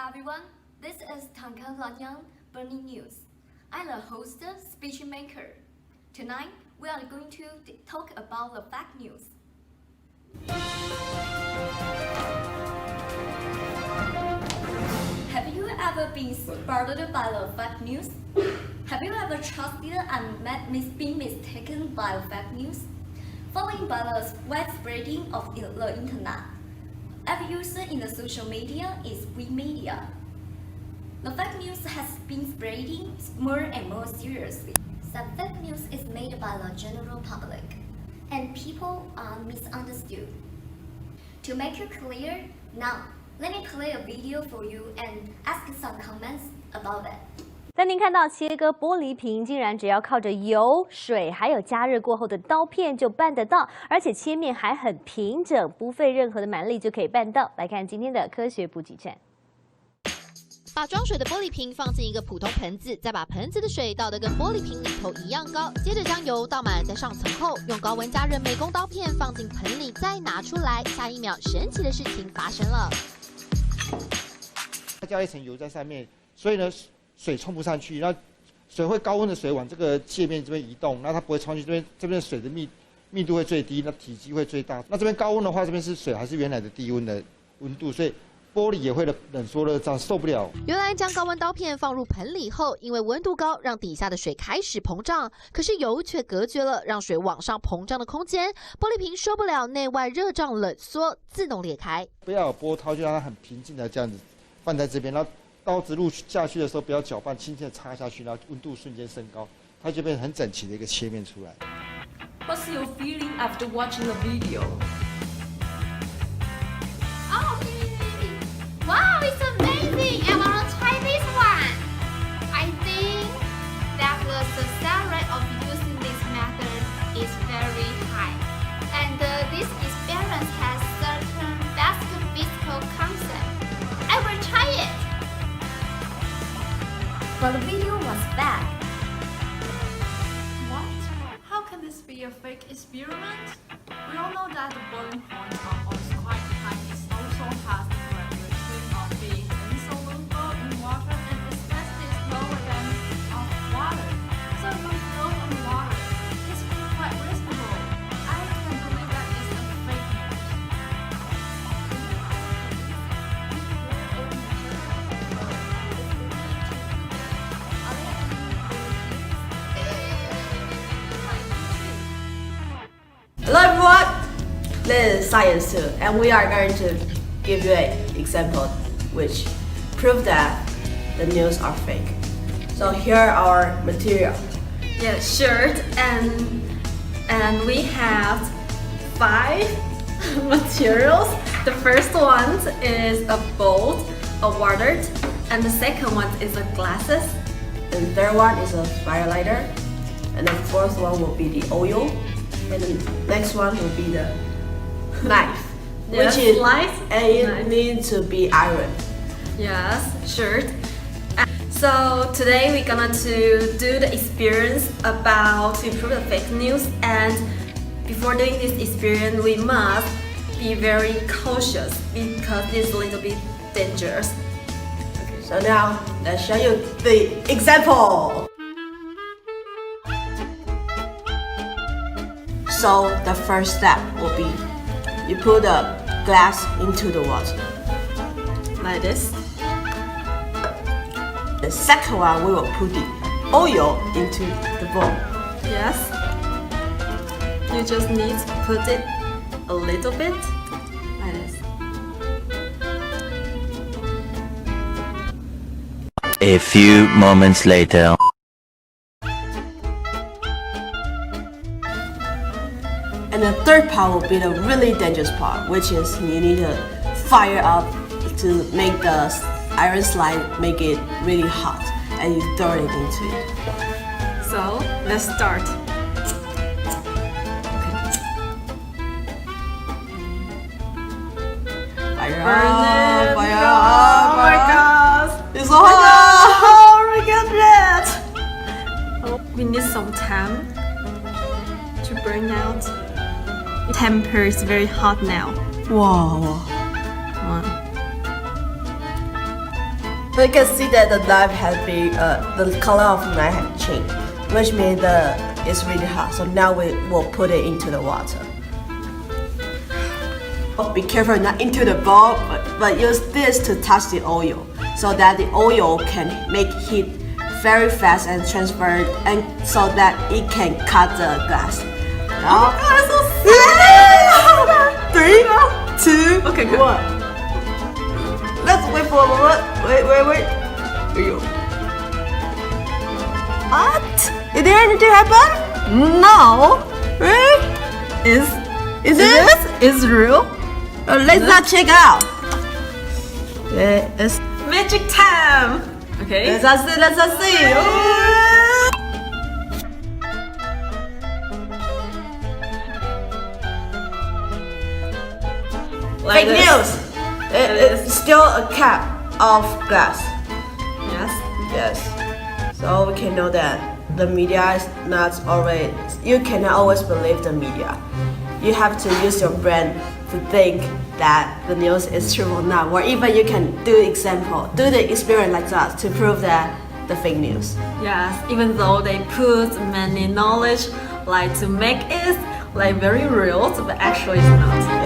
everyone, this is Tanka Lanyang Burning News. I'm the host, speech maker. Tonight, we are going to talk about the fake news. Have you ever been startled by the fake news? Have you ever trusted and been mistaken by fake news? Following by the widespreading of the internet, every user in the social media is free media. The fake news has been spreading more and more seriously. Some fake news is made by the general public, and people are misunderstood. To make it clear, now let me play a video for you and ask some comments about it. 当您看到切割玻璃瓶，竟然只要靠着油、水还有加热过后的刀片就办得到，而且切面还很平整，不费任何的蛮力就可以办到。来看今天的科学补给站。把装水的玻璃瓶放进一个普通盆子，再把盆子的水倒得跟玻璃瓶里头一样高，接着将油倒满在上层后，用高温加热美工刀片放进盆里，再拿出来。下一秒，神奇的事情发生了。加一层油在上面，所以呢。 水冲不上去，然后水会高温的水往这个界面这边移动，那它不会冲去这边水的密度会最低，那体积会最大。那这边高温的话，这边是水还是原来的低温的温度，所以玻璃也会冷缩热胀，受不了。原来将高温刀片放入盆里后，因为温度高，让底下的水开始膨胀，可是油却隔绝了让水往上膨胀的空间，玻璃瓶受不了内外热胀冷缩，自动裂开。不要有波涛，就让它很平静的这样子放在这边，然后。 刀子入下去的时候，不要搅拌，轻轻的插下去，然后温度瞬间升高，它就变成很整齐的一个切面出来。What's your feeling after watching the video? Oh, wow, it's amazing! I want to try this one. I think that the success rate of using this method is very high, and this experience has certain basic physical concepts. I will try it. But the video was bad. What? How can this be a fake experiment? We all know that the boiling point of oil quite high is also has the characteristic of being insoluble in water and especially lower than of water. So if you float on water, it's quite reasonable. I can believe that it's a fake news. Hello everyone, this is Science 2 and we are going to give you an example which prove that the news are fake. So here are our material. Yeah, shirt and we have 5 materials. The first one is a bowl of water and the second one is a glasses. And the third one is a fire lighter. And the fourth one will be the oil. And the next one will be the knife, Yes, which is slice and it knife. means to be iron. Yes, shirt. So today we're gonna to do the experience about to prove the fake news, and before doing this experience we must be very cautious because it's a little bit dangerous. Okay, so now let's show you the example. So the first step will be you put the glass into the water. Like this. The second one we will put the oil into the bowl. Yes. You just need to put it a little bit like this. A few moments later. And the third part will be the really dangerous part, which is you need to fire up to make the iron slide, make it really hot, and you throw it into it. So let's start. Fire Burn up, it. fire up, Oh my gosh. It's so hot! Oh, look at that. Oh, we need some time to burn out. Temper is very hot now. Wow. Come on. So you can see that the knife has been, the color of the knife has changed, which means it's really hot. So now we will put it into the water. Be careful not into the bowl, but use this to touch the oil, so that the oil can make heat very fast and transfer, and so that it can cut the glass. Now, so 3, 2, Okay, good. 1. Let's wait for a moment. Wait. What? Did anything happen? No. Really? Is it? Is real? Let's not check out. Yeah, it's Magic time. Okay. let's see. Like Fake this. news. It's still a cap of glass. Yes. So we can know that the media is not always. You cannot always believe the media. You have to use your brain to think that the news is true or not, or even you can do the experiment like that to prove that the fake news. Yes, even though they put many knowledge like to make it like very real, but actually it's not.